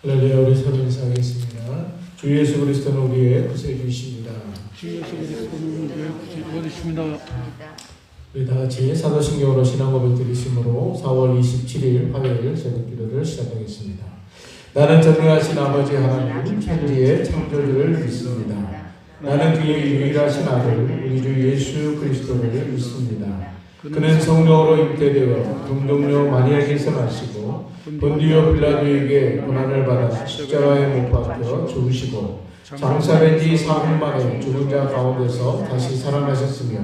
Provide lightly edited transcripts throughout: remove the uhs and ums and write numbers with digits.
할렐루야. 우리 서로 인사하겠습니다. 주 예수 그리스도는 우리의 구세주이십니다. 주 예수 그리스도는 우리의 구세주이십니다. 우리 다 같이 사도신경으로 신앙 고백 드리심으로 4월 27일 화요일 새벽 기도를 시작하겠습니다. 나는 전능하신 아버지 하나님 천지의 창조주를 믿습니다. 나는 그의 유일하신 아들 우리 주 예수 그리스도를 믿습니다. 그는 성령으로 잉태되어 동정녀 마리아에게서 나시고 본디오 빌라도에게 고난을 받아 십자가에 못 박혀 죽으시고 장사된 지 사흘 만에 죽은 자 가운데서 다시 살아나셨으며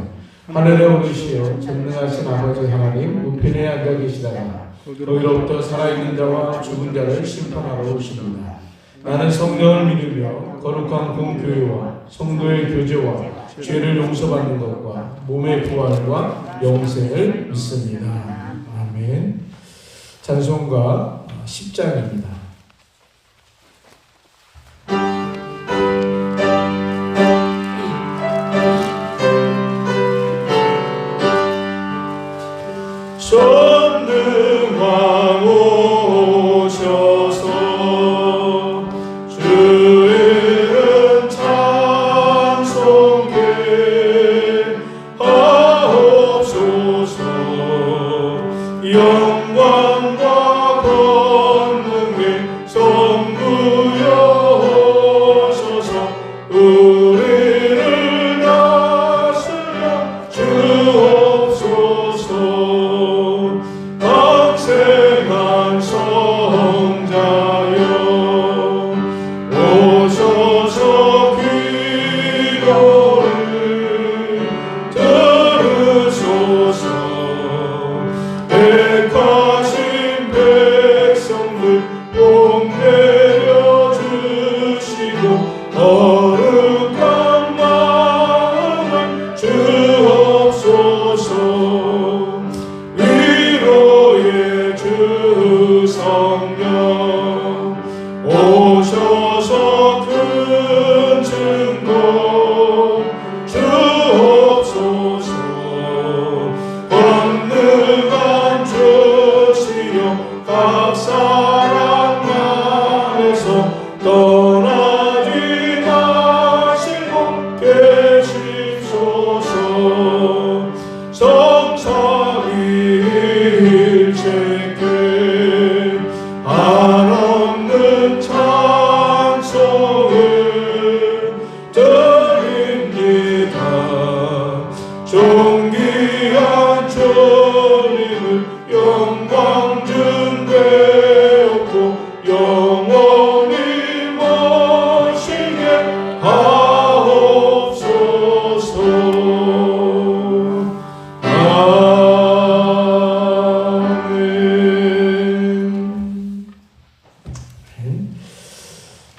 하늘에 오르시어 전능하신 아버지 하나님 우편에 앉아 계시다가 거기로부터 살아있는 자와 죽은 자를 심판하러 오십니다. 나는 성령을 믿으며 거룩한 공교회와 성도의 교제와 죄를 용서받는 것과 몸의 부활과 영생을 믿습니다. 아멘. 찬송가 10장입니다.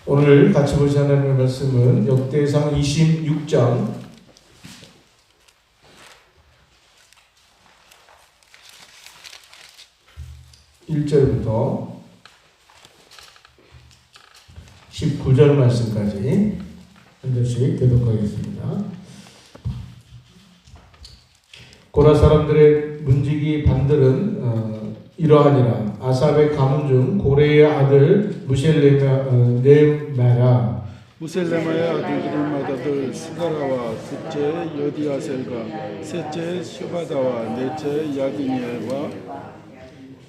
오늘 같이 보시 하나님의 말씀은 역대상 26장 1절부터 19절 말씀까지 한 절씩 교독하겠습니다. 고라 사람들의 문지기 반들은 이러하니라. 아삽의 가문 중 고레의 아들 무셀레마야 무셀레마의 아들들은 맏아들 스가라와 둘째 여디아셀과 셋째 슈바다와 넷째 야디니엘과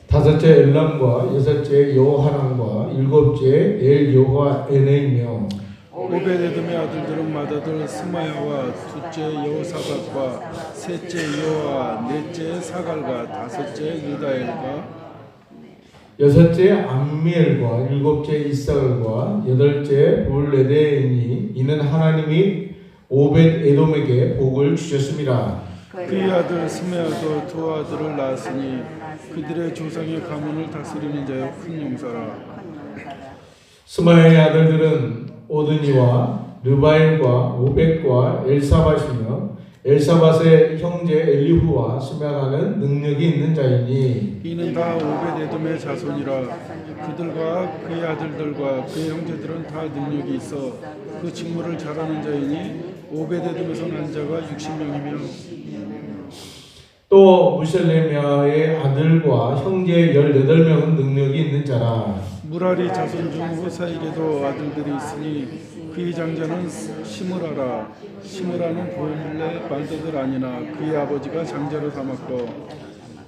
다섯째 엘람과 여섯째 여호하난과 일곱째 엘요하에네이며 오베데돔의 아들들은 맏아들 스마야와 둘째 여호사밧과 셋째 여호와 넷째 사갈과 다섯째 유다엘과 여섯째 암미엘과 일곱째 이사갈과 여덟째 볼레데이니 이는 하나님이 오벳 에돔에게 복을 주셨습니다. 그의 아들 스메아도 두 아들을 낳았으니 그들의 조상의 가문을 다스리는 자의 큰 용사라. 스마야의 아들들은 오드니와 르바엘과 오벳과 엘사밧이며 엘사밧의 형제 엘리후와 스메아는 능력이 있는 자이니 이는 다 오벳에돔의 자손이라. 그들과 그의 아들들과 그의 형제들은 다 능력이 있어 그 직무를 잘하는 자이니 오벳에돔에서 난 자가 60명이며 또 무셀레미아의 아들과 형제 18명은 능력이 있는 자라. 무라리 자손 중 호사에게도 아들들이 있으니 그의 장자는 시므라라. 시므라는 보물의 반도들 아니나 그의 아버지가 장자로 삼았고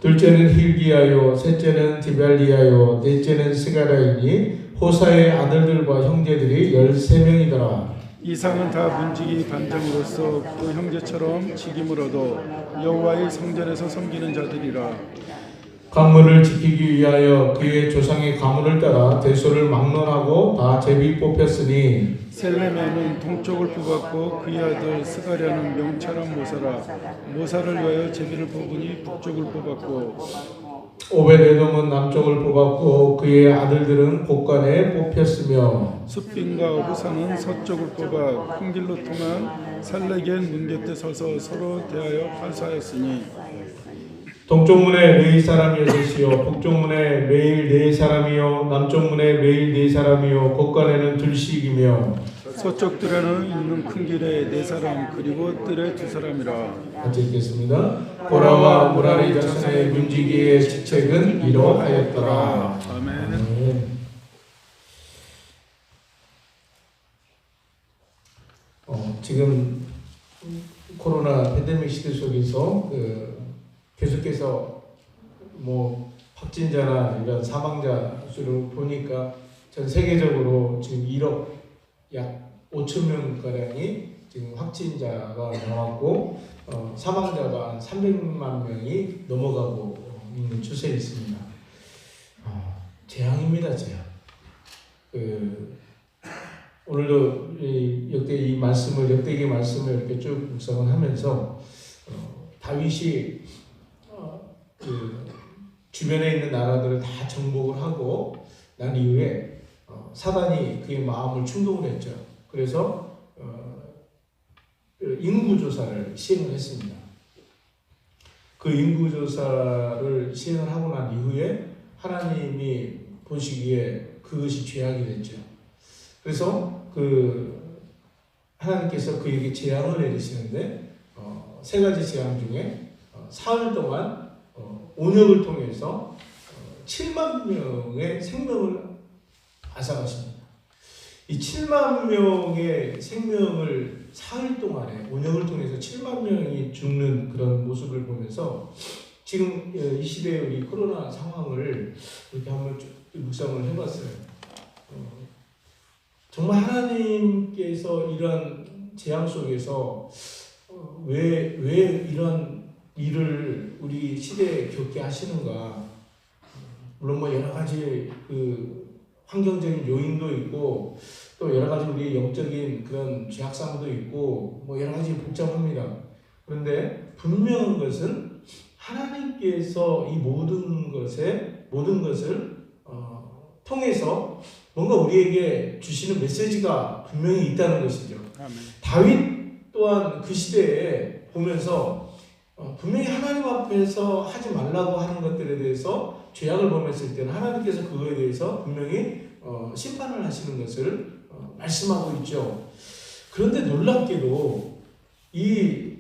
둘째는 힐기야요, 셋째는 디발리야요, 넷째는 스가랴이니 호사의 아들들과 형제들이 13명이더라. 이상은 다 문지기 반장으로서 그 형제처럼 직임을 얻어 여호와의 성전에서 섬기는 자들이라. 관문을 지키기 위하여 그의 조상의 가문을 따라 대소를 막론하고 다 제비 뽑혔으니 셀레메는 동쪽을 뽑았고 그의 아들 스가랴는 명철한 모사를 위하여 제비를 뽑으니 북쪽을 뽑았고 오베데돔은 남쪽을 뽑았고 그의 아들들은 곳간에 뽑혔으며 숫빈과 오브사는 서쪽을 뽑아 큰 길로 통한 살레겐 문 곁에 서서 서로 대하여 팔사하였으니 동쪽 문에 레위 사람이 6이요 북쪽 문에 매일 4사람이요 남쪽 문에 매일 4사람이요 곳간에는 둘씩이며 서쪽 뜰에는 있는 큰 길에 4사람 그리고 뜰에 2사람이라. 같이 읽겠습니다. 고라와 무라리 자손의 문지기의 직책은 이러하였더라. 아멘. 지금 코로나 팬데믹 시대 속에서 계속해서 확진자나 이런 사망자 수를 보니까 전 세계적으로 지금 1억 약 5천 명 가량이 지금 확진자가 나왔고 사망자가 한 300만 명이 넘어가고 있는 추세에 있습니다. 재앙입니다, 재앙. 오늘도 역대기 말씀을 이렇게 쭉 묵상을 하면서 다윗이 주변에 있는 나라들을 다 정복을 하고 난 이후에 사단이 그의 마음을 충동을 했죠. 그래서 인구조사를 시행을 했습니다. 그 인구조사를 시행을 하고 난 이후에 하나님이 보시기에 그것이 죄악이 됐죠. 그래서 하나님께서 그에게 재앙을 내리시는데 3가지 재앙 중에 사흘 동안 온역을 통해서 7만 명의 생명을 앗아가십니다. 이 7만 명의 생명을 사흘 동안에 온역을 통해서 7만 명이 죽는 그런 모습을 보면서 지금 이 시대의 우리 코로나 상황을 이렇게 한번 묵상을 해봤어요. 정말 하나님께서 이런 재앙 속에서 왜 이런 일을 우리 시대에 겪게 하시는가? 물론 여러 가지 환경적인 요인도 있고 또 여러 가지 우리 영적인 그런 죄악상도 있고 여러 가지 복잡합니다. 그런데 분명한 것은 하나님께서 이 모든 것을 통해서 뭔가 우리에게 주시는 메시지가 분명히 있다는 것이죠. 아멘. 다윗 또한 그 시대에 보면서 분명히 하나님 앞에서 하지 말라고 하는 것들에 대해서 죄악을 범했을 때는 하나님께서 그거에 대해서 분명히 심판을 하시는 것을 말씀하고 있죠. 그런데 놀랍게도 이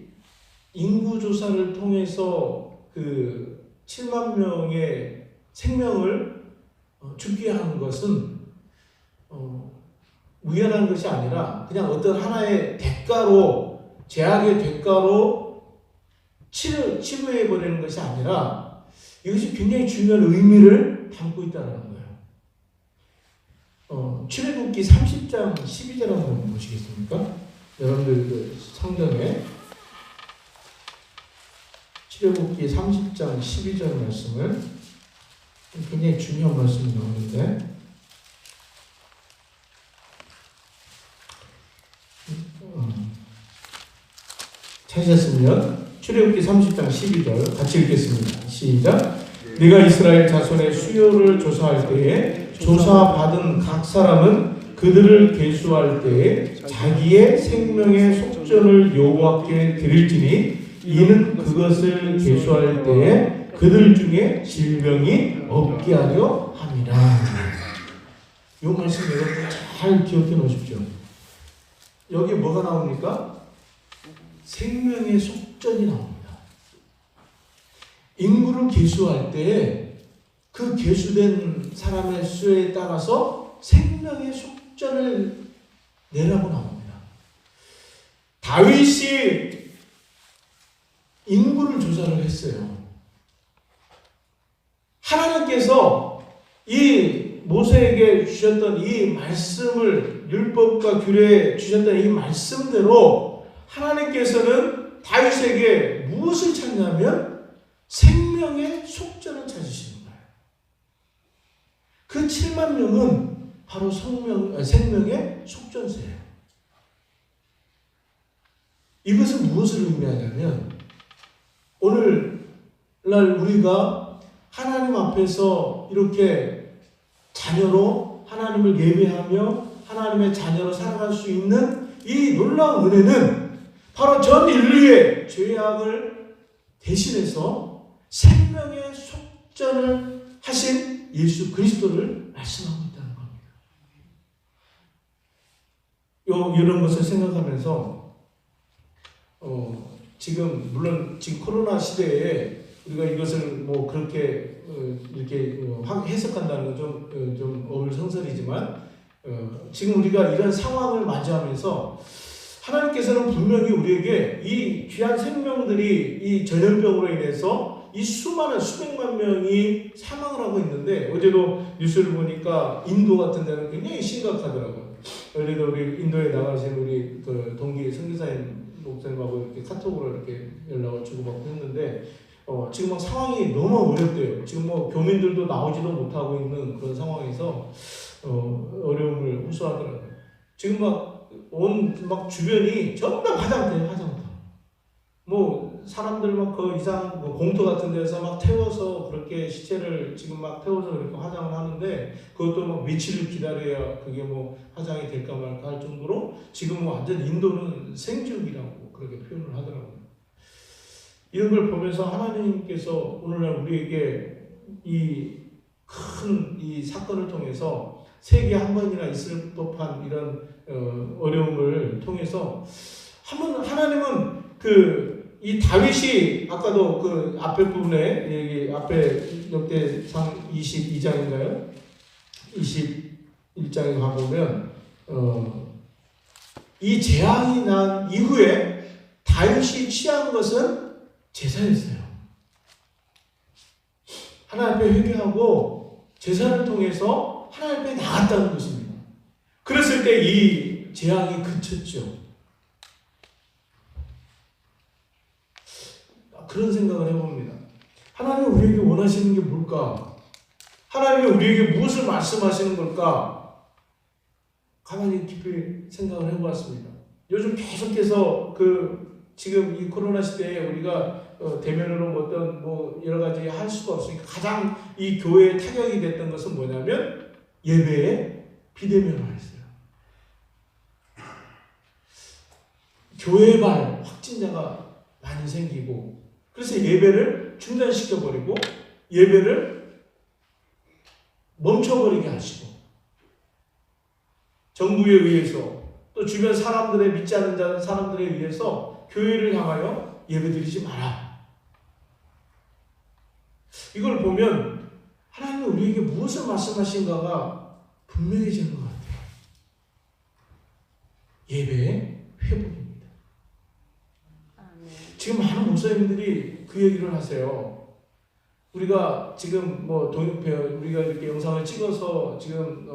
인구조사를 통해서 7만 명의 생명을 죽게 하는 것은 우연한 것이 아니라 그냥 어떤 하나의 대가로 죄악의 대가로 치부해 버리는 것이 아니라 이것이 굉장히 중요한 의미를 담고 있다는 거예요. 출애굽기 30장 12절 한번 보시겠습니까? 여러분들 성경에 출애굽기 30장 12절 말씀을 굉장히 중요한 말씀이 나오는데 찾으셨으면 출애굽기 30장 12절 같이 읽겠습니다. 시작. 네가 이스라엘 자손의 수요를 조사할 때에 조사받은 각 사람은 그들을 계수할 때에 자기의 생명의 속전을 여호와께 드릴지니 이는 그것을 계수할 때에 그들 중에 질병이 없게 하려 함이라. 이 말씀 여러분 잘 기억해 놓으십시오. 여기 뭐가 나옵니까? 생명의 속전이 나옵니다. 인구를 계수할 때 그 계수된 사람의 수에 따라서 생명의 속전을 내라고 나옵니다. 다윗이 인구를 조사를 했어요. 하나님께서 이 모세에게 주셨던 이 말씀을, 율법과 규례에 주셨던 이 말씀대로 하나님께서는 다윗에게 무엇을 찾냐면 생명의 속전을 찾으시는 거예요. 그 7만 명은 바로 생명의 속전세예요. 이것은 무엇을 의미하냐면 오늘날 우리가 하나님 앞에서 이렇게 자녀로 하나님을 예배하며 하나님의 자녀로 살아갈 수 있는 이 놀라운 은혜는 바로 전 인류의 죄악을 대신해서 생명의 속전을 하신 예수 그리스도를 말씀하고 있다는 겁니다. 이런 것을 생각하면서 지금 물론 지금 코로나 시대에 우리가 이것을 뭐 그렇게 이렇게 해석한다는 건 좀 어불성설이지만 지금 우리가 이런 상황을 맞이하면서 하나님께서는 분명히 우리에게 이 귀한 생명들이 이 전염병으로 인해서 이 수많은 수백만 명이 사망을 하고 있는데 어제도 뉴스를 보니까 인도 같은 데는 굉장히 심각하더라고요. 어제도 우리 인도에 나가신 우리 그 동기 선교사님 목사님하고 이렇게 카톡으로 이렇게 연락을 주고받고 했는데 지금 막 상황이 너무 어렵대요. 지금 뭐 교민들도 나오지도 못하고 있는 그런 상황에서 어려움을 호소하더라고요. 지금 막 주변이 전부 다 화장터예요, 화장터. 뭐 사람들 막 그 이상 뭐 공터 같은 데서 막 태워서 그렇게 시체를 지금 막 태워서 그렇게 화장을 하는데 그것도 막 며칠을 기다려야 그게 뭐 화장이 될까 말까 할 정도로 지금 뭐 완전 인도는 생지옥이라고 그렇게 표현을 하더라고요. 이런 걸 보면서 하나님께서 오늘날 우리에게 이 큰 이 사건을 통해서 세계에 한 번이나 있을 법한 이런 어려움을 통해서 하나님은 이 다윗이 아까도 그 앞에 부분에 여기 앞에 역대상 22장인가요? 21장에 가보면 이 재앙이 난 이후에 다윗이 취한 것은 제사였어요. 하나님 앞에 회개하고 제사를 통해서 하나님 앞에 나갔다는 것입니다. 그랬을 때 이 재앙이 그쳤죠. 그런 생각을 해봅니다. 하나님이 우리에게 원하시는 게 뭘까? 하나님이 우리에게 무엇을 말씀하시는 걸까? 가만히 깊이 생각을 해보았습니다. 요즘 계속해서 지금 이 코로나 시대에 우리가 대면으로 어떤 여러 가지 할 수가 없으니까 가장 이 교회에 타격이 됐던 것은 뭐냐면 예배에 비대면화했어요. 교회만 확진자가 많이 생기고 그래서 예배를 중단시켜버리고 예배를 멈춰버리게 하시고 정부에 의해서 또 주변 사람들의 믿지 않는 사람들에 의해서 교회를 향하여 예배드리지 마라. 이걸 보면 하나님은 우리에게 무엇을 말씀하신가가 분명해지는 것 같아요. 예배의 회복입니다. 지금 많은 목사님들이 그 얘기를 하세요. 우리가 지금 우리가 이렇게 영상을 찍어서 지금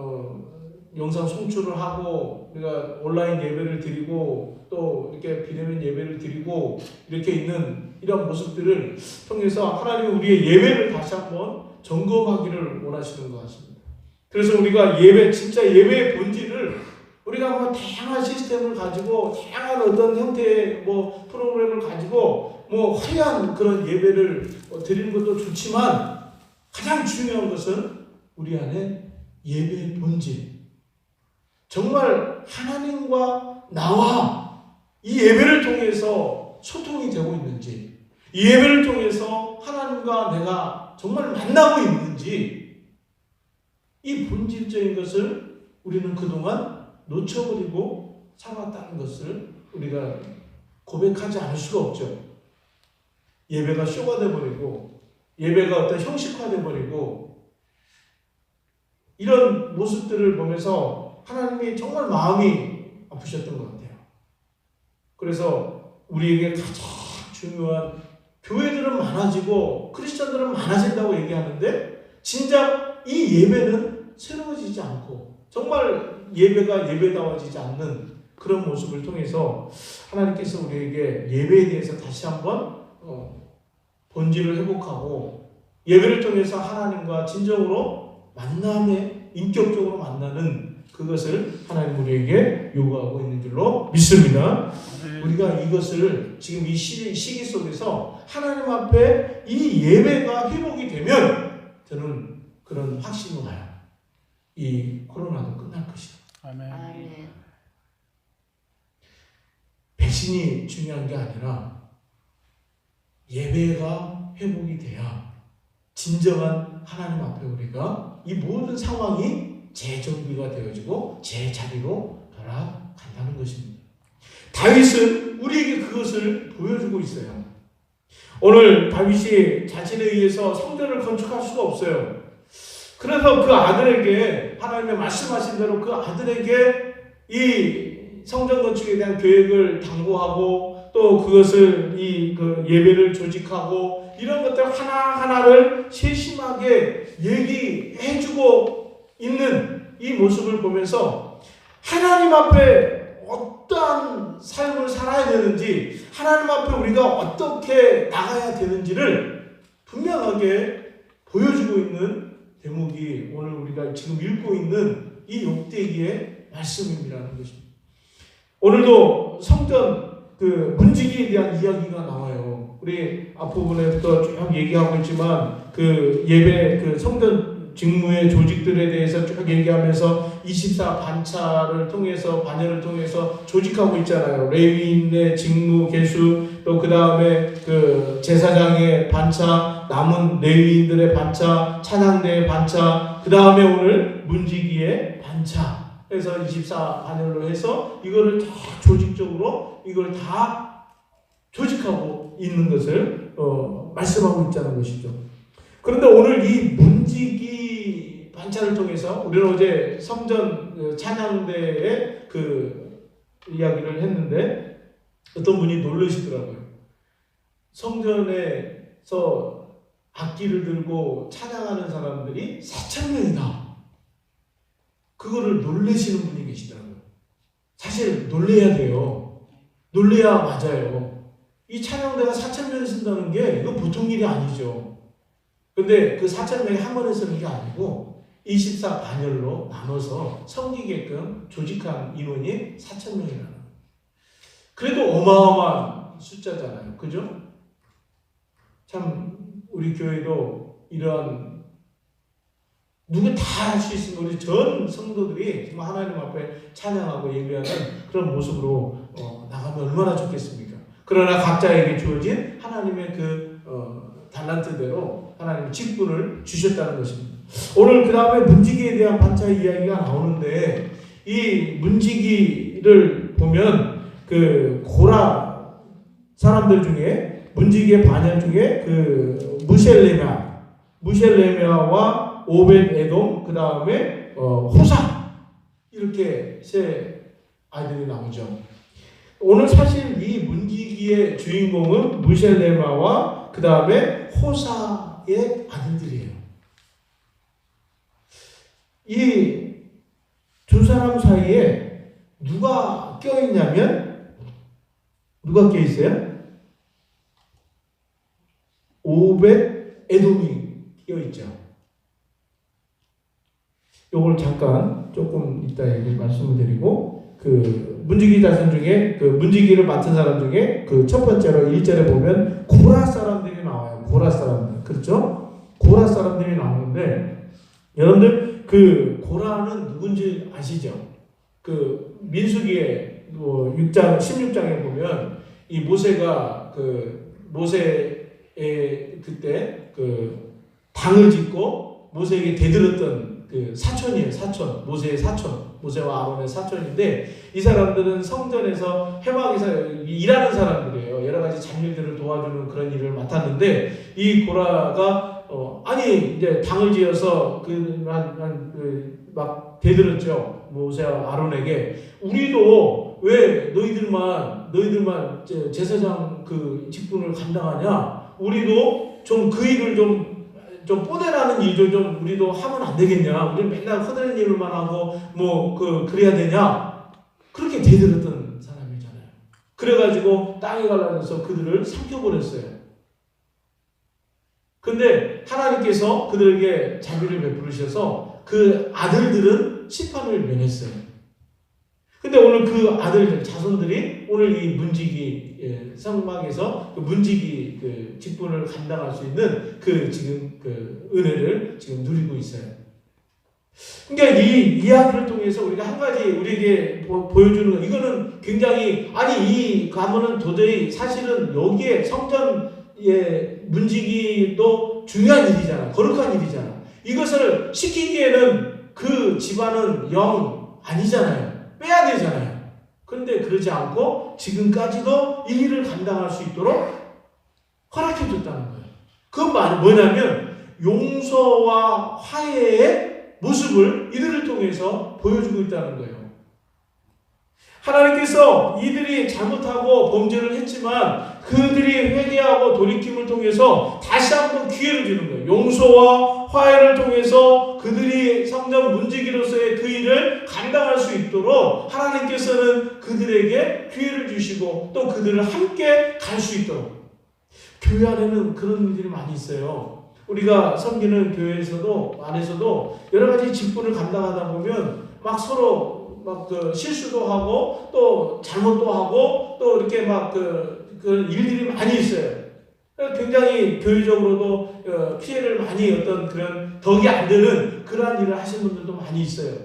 영상 송출을 하고 우리가 온라인 예배를 드리고 또 이렇게 비대면 예배를 드리고 이렇게 있는 이런 모습들을 통해서 하나님이 우리의 예배를 다시 한번 점검하기를 원하시는 것 같습니다. 그래서 우리가 진짜 예배의 본질을 우리가 다양한 시스템을 가지고 다양한 어떤 형태의 프로그램을 가지고 화려한 그런 예배를 드리는 것도 좋지만 가장 중요한 것은 우리 안에 예배의 본질. 정말 하나님과 나와 이 예배를 통해서 소통이 되고 있는지, 이 예배를 통해서 하나님과 내가 정말 만나고 있는지, 이 본질적인 것을 우리는 그동안 놓쳐버리고 살았다는 것을 우리가 고백하지 않을 수가 없죠. 예배가 쇼가 돼버리고 예배가 어떤 형식화돼버리고 이런 모습들을 보면서 하나님이 정말 마음이 아프셨던 것 같아요. 그래서 우리에게 가장 중요한, 교회들은 많아지고 크리스천들은 많아진다고 얘기하는데 진작 이 예배는 새로워지지 않고 정말 예배가 예배다워지지 않는 그런 모습을 통해서 하나님께서 우리에게 예배에 대해서 다시 한번 본질을 회복하고 예배를 통해서 하나님과 진정으로 만남에 인격적으로 만나는 그것을 하나님 우리에게 요구하고 있는 줄로 믿습니다. 우리가 이것을 지금 이 시기 속에서 하나님 앞에 이 예배가 회복이 되면 저는 그런 확신이 와요. 이 코로나도 끝날 것이다. 아멘. 배신이 중요한 게 아니라 예배가 회복이 돼야 진정한 하나님 앞에 우리가 이 모든 상황이 재정비가 되어지고 제자리로 돌아간다는 것입니다. 다윗은 우리에게 그것을 보여주고 있어요. 오늘 다윗이 자신에 의해서 성전을 건축할 수가 없어요. 그래서 그 아들에게 하나님의 말씀하신 대로 그 아들에게 이 성전 건축에 대한 계획을 당부하고 또 그것을 그 예배를 조직하고 이런 것들 하나하나를 세심하게 얘기해주고 있는 이 모습을 보면서 하나님 앞에 어떠한 삶을 살아야 되는지, 하나님 앞에 우리가 어떻게 나가야 되는지를 분명하게 보여주고 있는 대목이 오늘 우리가 지금 읽고 있는 이 욥기의 말씀이라는 것입니다. 오늘도 성전 문지기에 대한 이야기가 나와요. 우리 앞부분에부터 쭉 얘기하고 있지만 그 예배 성전 직무의 조직들에 대해서 쭉 얘기하면서 24 반차를 통해서 반열을 통해서 조직하고 있잖아요. 레위인의 직무 개수, 또 그 다음에 그 제사장의 반차, 남은 레위인들의 반차, 찬양대의 반차, 그 다음에 오늘 문지기의 반차 해서 24 반열로 해서 이거를 다 조직적으로 이걸 다 조직하고 있는 것을 말씀하고 있다는 것이죠. 그런데 오늘 이 문지기 반차를 통해서 우리는 어제 성전 찬양대의 그 이야기를 했는데 어떤 분이 놀라시더라고요. 성전에서 악기를 들고 찬양하는 사람들이 4,000명이다. 그거를 놀라시는 분이 계시더라고요. 사실 놀래야 돼요. 놀래야 맞아요. 이 찬양대가 4,000명이 쓴다는 게 이거 보통 일이 아니죠. 근데 그 4,000명이 한 번에 쓰는 게 아니고 24 반열로 나눠서 섬기게끔 조직한 인원이 4,000명이라는 거예요. 그래도 어마어마한 숫자잖아요. 그죠? 참 우리 교회도 이러한 누구 다 할 수 있으면 우리 전 성도들이 정말 하나님 앞에 찬양하고 예배하는 그런 모습으로 나가면 얼마나 좋겠습니까? 그러나 각자에게 주어진 하나님의 달란트대로 하나님 직분을 주셨다는 것입니다. 오늘 그 다음에 문지기에 대한 반차의 이야기가 나오는데 이 문지기를 보면 그 고라 사람들 중에 문지기의 반열 중에 그 무셀레미아와 오벳에돔 그 다음에 호사 이렇게 세 아이들이 나오죠. 오늘 사실 이 문지기의 주인공은 무셀레마와 그 다음에 호사의 아들들이에요. 이 두 사람 사이에 누가 껴있냐면 누가 껴있어요? 오벳에돔이 껴있죠. 요걸 잠깐 조금 이따 말씀을 드리고 그 문지기 자손 중에 그 문지기를 맡은 사람 중에 그 첫 번째로 1절에 보면 고라 사람들이 나와요. 고라 사람들. 그렇죠? 고라 사람들이 나오는데 여러분들 그 고라는 누군지 아시죠? 그 민수기의 6장 16장에 보면 이 모세가 모세의 그때 그 당을 짓고 모세에게 대들었던 그 사촌이에요. 사촌. 모세의 사촌. 모세와 아론의 사촌인데 이 사람들은 성전에서 회막에서 일하는 사람들이에요. 여러 가지 잡일들을 도와주는 그런 일을 맡았는데 이 고라가 아니 이제 당을 지어서 막 대들었죠. 모세 아론에게 우리도 왜 너희들만 제사장 그 직분을 감당하냐? 우리도 좀 그 일을 좀 뽀대라는 일도 좀 우리도 하면 안 되겠냐? 우리 맨날 허드렛 일만 하고 그래야 되냐? 그렇게 대들었던 사람이잖아요. 그래가지고 땅이 갈라져서 그들을 삼켜버렸어요. 근데 하나님께서 그들에게 자비를 베푸시셔서 그 아들들은 심판을 면했어요. 근데 오늘 그 아들들, 자손들이 오늘 이 문지기 성막에서 그 문지기 그 직분을 감당할 수 있는 그 지금 그 은혜를 지금 누리고 있어요. 그러니까 이 이야기를 통해서 우리가 한 가지 우리에게 보여주는 거, 이거는 굉장히, 이 가문은 도저히 사실은 여기에 성전의 문지기도 중요한 일이잖아. 거룩한 일이잖아. 이것을 시키기에는 그 집안은 영 아니잖아요. 빼야 되잖아요. 그런데 그러지 않고 지금까지도 이 일을 감당할 수 있도록 허락해 줬다는 거예요. 그 말은 뭐냐면 용서와 화해의 모습을 이들을 통해서 보여주고 있다는 거예요. 하나님께서 이들이 잘못하고 범죄를 했지만 그들이 회개하고 돌이킴을 통해서 다시 한번 기회를 주는 거예요. 용서와 화해를 통해서 그들이 성전 문지기로서의 그 일을 감당할 수 있도록 하나님께서는 그들에게 기회를 주시고 또 그들을 함께 갈 수 있도록. 교회 안에는 그런 일들이 많이 있어요. 우리가 섬기는 교회에서도 안에서도 여러 가지 직분을 감당하다 보면 막 서로 실수도 하고 또 잘못도 하고 또 이렇게 그 일들이 많이 있어요. 굉장히 교회적으로도 피해를 많이 어떤 그런 덕이 안 되는 그러한 일을 하시는 분들도 많이 있어요.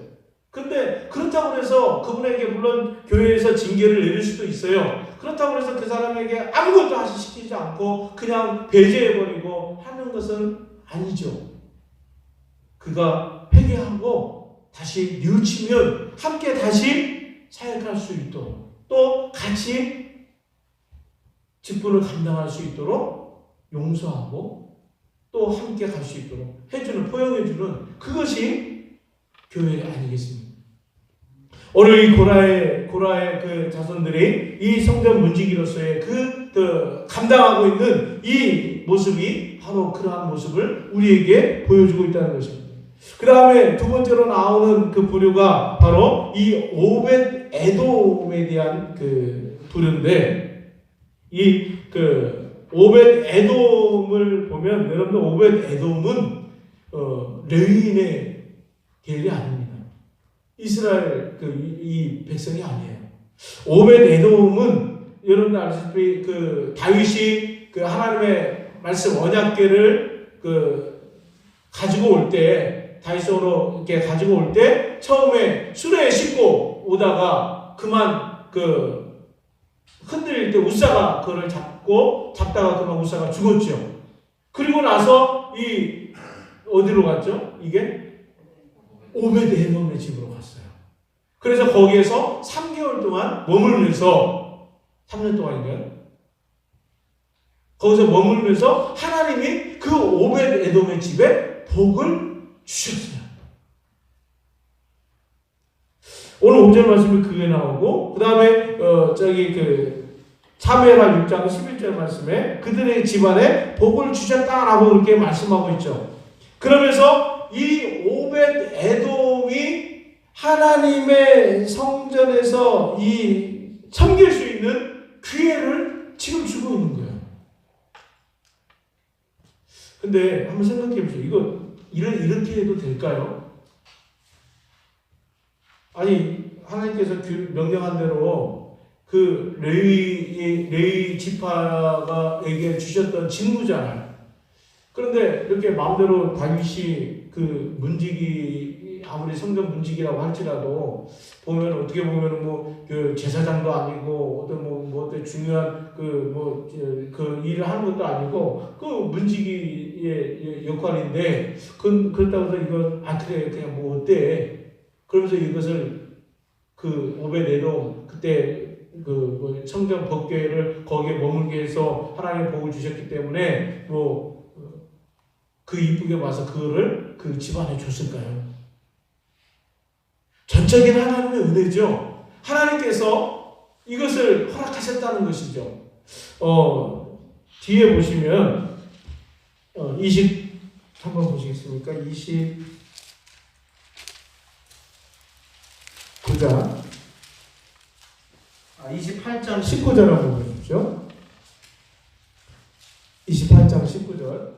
근데 그렇다고 해서 그분에게 물론 교회에서 징계를 내릴 수도 있어요. 그렇다고 해서 그 사람에게 아무것도 시키지 않고 그냥 배제해버리고 하는 것은 아니죠. 그가 회개하고 다시 뉘우치면 함께 다시 사역할 수 있도록 또 같이 직분을 감당할 수 있도록 용서하고 또 함께 갈 수 있도록 해주는, 포용해주는 그것이 교회 아니겠습니까? 오늘 이 고라의 그 자손들이 이 성전 문지기로서의 그 감당하고 있는 이 모습이 바로 그러한 모습을 우리에게 보여주고 있다는 것입니다. 그 다음에 두 번째로 나오는 그 부류가 바로 이 오벳 에돔에 대한 그 부류인데, 이 그 오벳 에돔을 보면 여러분들 오벳 에돔은 레위인의 계열이 아닙니다. 이스라엘 이 백성이 아니에요. 오벳 에돔은 여러분들 아시다시피 그 다윗이 그 하나님의 말씀 언약궤를 가지고 올 때, 다윗으로 이렇게 가지고 올 때 처음에 수레에 싣고 오다가 그만 흔들릴 때 우사가 그를 잡다가 그만 우사가 죽었죠. 그리고 나서 어디로 갔죠? 이게 오벳 에돔의 집으로 갔어요. 그래서 거기에서 3개월 동안 머물면서, 3년 동안인가요? 거기서 머물면서 하나님이 그 오벳 에돔의 집에 복을 주셨어요. 오늘 5절 말씀이 그게 나오고, 그 다음에 사무엘하 6장 11절 말씀에 그들의 집안에 복을 주셨다라고 그렇게 말씀하고 있죠. 그러면서 이 오벳 에돔이 하나님의 성전에서 섬길 수 있는 기회를 지금 주고 있는 거예요. 근데 한번 생각해 보세요. 이거 이렇게 해도 될까요? 아니, 하나님께서 명령한 대로 그 레위 지파에게 주셨던 직무잖아요. 그런데 이렇게 마음대로 다윗이 그 문지기, 아무리 성전 문지기라고 할지라도 보면 어떻게 보면 그 제사장도 아니고 어떤 중요한 그 일을 하는 것도 아니고 그 문지기의 역할인데 그렇다고 해서 그래 그냥 어때? 그러면서 이것을 그 오벳 에돔 그때 성전 법궤를 거기에 머물게 해서 하나님의 복을 주셨기 때문에 그 이쁘게 봐서 그거를 그 집안에 줬을까요? 전적인 하나님의 은혜죠. 하나님께서 이것을 허락하셨다는 것이죠. 뒤에 보시면 20 한번 보시겠습니까? 28장 19절 한번 보십시오. 28장 19절.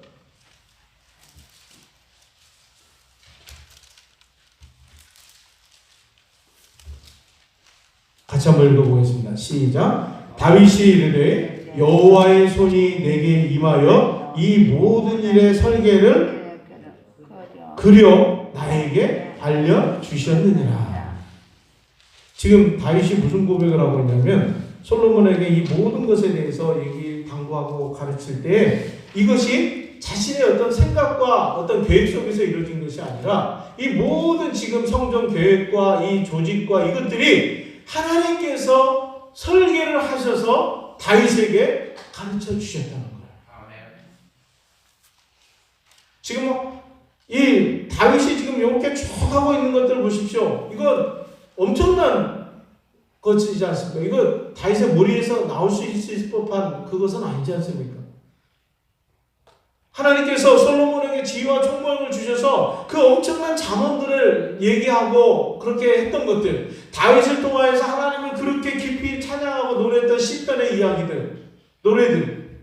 같이 한번 읽어보겠습니다. 시작. 다윗이 이르되 여호와의 손이 내게 임하여 이 모든 일의 설계를 그려 나에게 알려주셨느니라. 지금 다윗이 무슨 고백을 하고 있냐면 솔로몬에게 이 모든 것에 대해서 당부하고 가르칠 때 이것이 자신의 어떤 생각과 어떤 계획 속에서 이루어진 것이 아니라 이 모든 지금 성전 계획과 이 조직과 이것들이 하나님께서 설계를 하셔서 다윗에게 가르쳐 주셨다는 거예요. 지금 이 다윗이 지금 이렇게 쭉 하고 있는 것들을 보십시오. 이건 엄청난 것이지 않습니까? 이거 다윗의 머리에서 나올 수 있을 법한 그것은 아니지 않습니까? 하나님께서 솔로몬에게 지혜와 총명을 주셔서 그 엄청난 잠언들을 얘기하고 그렇게 했던 것들, 다윗을 통하여서 하나님을 그렇게 깊이 찬양하고 노래했던 시편의 이야기들, 노래들,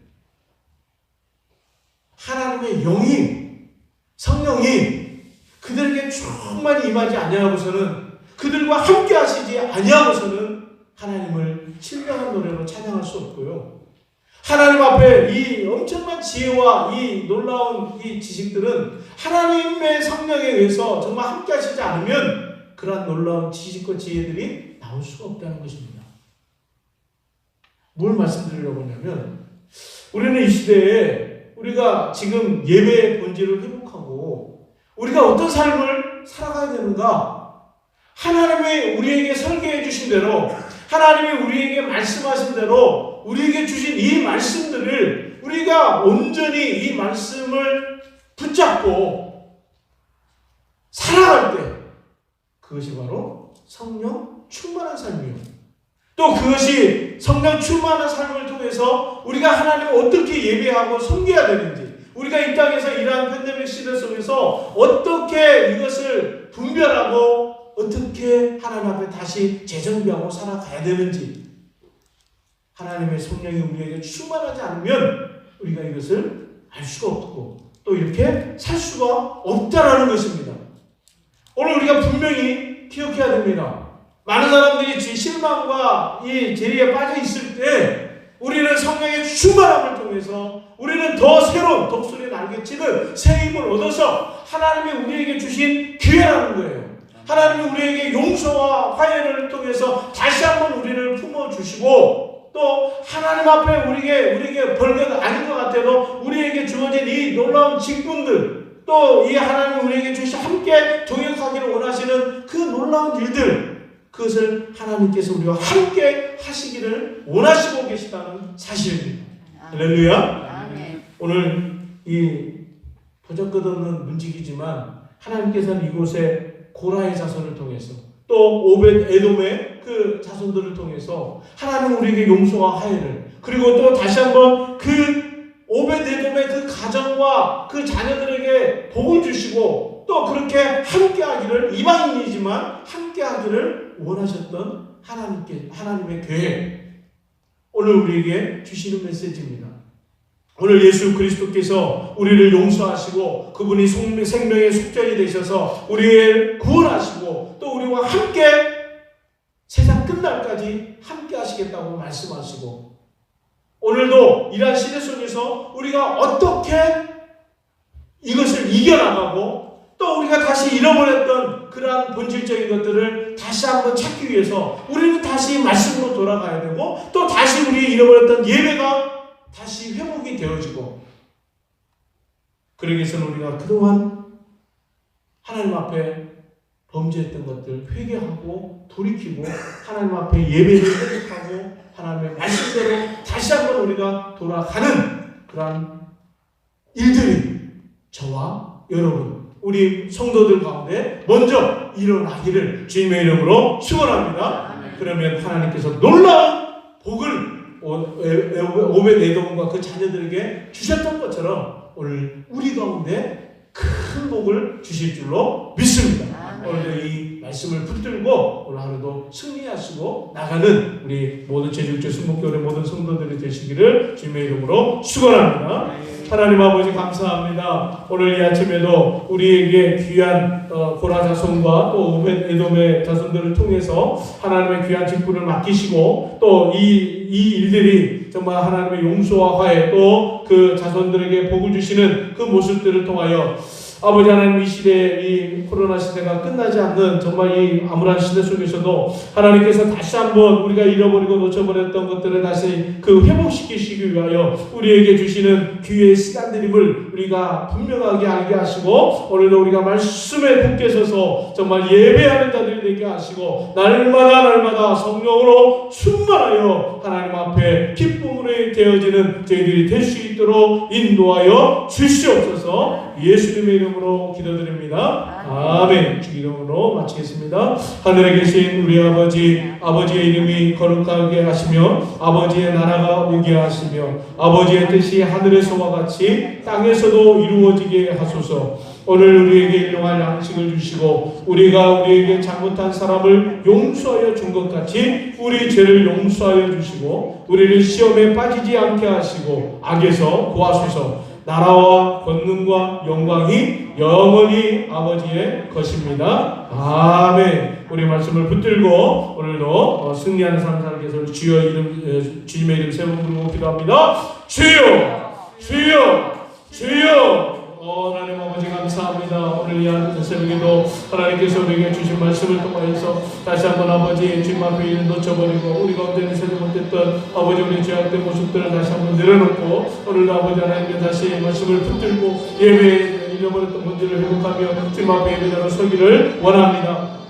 하나님의 영이, 성령이 그들에게 충만히 임하지 아니하고서는, 그들과 함께 하시지 아니하고서는 하나님을 신령한 노래로 찬양할 수 없고요. 하나님 앞에 이 엄청난 지혜와 이 놀라운 이 지식들은 하나님의 성령에 의해서 정말 함께 하시지 않으면 그러한 놀라운 지식과 지혜들이 나올 수가 없다는 것입니다. 뭘 말씀드리려고 하냐면, 우리는 이 시대에 우리가 지금 예배의 본질을 회복하고 우리가 어떤 삶을 살아가야 되는가, 하나님이 우리에게 설계해 주신 대로, 하나님이 우리에게 말씀하신 대로 우리에게 주신 이 말씀들을 우리가 온전히 이 말씀을 붙잡고 살아갈 때 그것이 바로 성령 충만한 삶이요. 또 그것이 성령 충만한 삶을 통해서 우리가 하나님을 어떻게 예배하고 섬겨야 되는지, 우리가 이 땅에서 이러한 팬데믹 시대 속에서 어떻게 이것을 분별하고 어떻게 하나님 앞에 다시 재정비하고 살아가야 되는지, 하나님의 성령이 우리에게 충만하지 않으면 우리가 이것을 알 수가 없고 또 이렇게 살 수가 없다라는 것입니다. 오늘 우리가 분명히 기억해야 됩니다. 많은 사람들이 실망과 이 죄에 빠져 있을 때 우리는 성령의 충만함을 통해서 우리는 더 새로운 독수리 날개치는 새 힘을 얻어서 하나님이 우리에게 주신 기회라는 거예요. 하나님이 우리에게 용서와 화해를 통해서 다시 한번 우리를 품어주시고, 또 하나님 앞에 우리에게 벌거가 아닌 것 같아도 우리에게 주어진 이 놀라운 직분들, 또 이 하나님이 우리에게 주신 함께 동역하기를 원하시는 그 놀라운 일들, 그것을 하나님께서 우리와 함께 하시기를 원하시고 계시다는 사실입니다. 할렐루야. 오늘 이 보잘것없는 문지기지만 하나님께서는 이곳에 고라의 자손을 통해서 또 오벳 에돔의 그 자손들을 통해서 하나님 우리에게 용서와 화해를, 그리고 또 다시 한번 그 오벳 에돔의 그 가정과 그 자녀들에게 복을 주시고 또 그렇게 함께하기를, 이방인이지만 함께하기를 원하셨던 하나님의 계획, 오늘 우리에게 주시는 메시지입니다. 오늘 예수 그리스도께서 우리를 용서하시고 그분이 생명의 속전이 되셔서 우리를 구원하시고 또 우리와 함께 세상 끝날까지 함께 하시겠다고 말씀하시고, 오늘도 이러한 시대 속에서 우리가 어떻게 이것을 이겨나가고 또 우리가 다시 잃어버렸던 그러한 본질적인 것들을 다시 한번 찾기 위해서 우리는 다시 말씀으로 돌아가야 되고, 또 다시 우리 잃어버렸던 예배가 다시 회복이 되어지고, 그러기 위해서는 우리가 그동안 하나님 앞에 범죄했던 것들 회개하고 돌이키고 하나님 앞에 예배를 회복하고 하나님의 말씀대로 다시 한번 우리가 돌아가는 그러한 일들이 저와 여러분, 우리 성도들 가운데 먼저 일어나기를 주님의 이름으로 축원합니다. 그러면 하나님께서 놀라운 복을 오벳에돔과 그 자녀들에게 주셨던 것처럼 오늘 우리 가운데 큰 복을 주실 줄로 믿습니다. 오늘 이 말씀을 붙들고 오늘 하루도 승리하시고 나가는 우리 모든 제주교 순복교회 모든 성도들이 되시기를 주님의 이름으로 축원합니다. 하나님 아버지 감사합니다. 오늘 이 아침에도 우리에게 귀한 고라 자손과 또 오벳에돔의 자손들을 통해서 하나님의 귀한 직분을 맡기시고 또 이 일들이 정말 하나님의 용서와 화해 또 그 자손들에게 복을 주시는 그 모습들을 통하여 아버지 하나님, 이 시대, 이 코로나 시대가 끝나지 않는 정말 이 암울한 시대 속에서도 하나님께서 다시 한번 우리가 잃어버리고 놓쳐버렸던 것들을 다시 그 회복시키시기 위하여 우리에게 주시는 기회의 시간들임을 우리가 분명하게 알게 하시고 오늘도 우리가 말씀에 굳게 서서 정말 예배하는 자들이 되게 하시고 날마다 성령으로 충만하여 하나님 앞에 기쁨으로 되어지는 저희들이 될 수 있도록 인도하여 주시옵소서. 예수님의 이름으로 기도드립니다. 아멘. 주 이름으로 마치겠습니다. 하늘에 계신 우리 아버지의 이름이 거룩하게 하시며 아버지의 나라가 오게 하시며 아버지의 뜻이 하늘에서와 같이 땅에서도 이루어지게 하소서. 오늘 우리에게 일용할 양식을 주시고 우리에게 잘못한 사람을 용서하여 준 것 같이 우리 죄를 용서하여 주시고 우리를 시험에 빠지지 않게 하시고 악에서 구하소서. 나라와 권능과 영광이 영원히 아버지의 것입니다. 아멘. 우리 말씀을 붙들고 오늘도 승리하는 삶 살게 해서 주님의 이름 세 번 부르고 기도합니다. 주여, 주여, 주여. 하나님 아버지 감사합니다. 오늘 이 새벽에도 하나님께서 우리에게 주신 말씀을 통하여서 다시 한번 아버지 주님 앞에 일을 놓쳐버리고 우리 가운데 세지 못했던 아버지 우리 죄악된 모습들을 다시 한번 내려놓고 오늘도 아버지 하나님께 다시 말씀을 붙들고 예배에 잃어버렸던 문제를 회복하며 주님 앞에 예배자로 서기를 원합니다.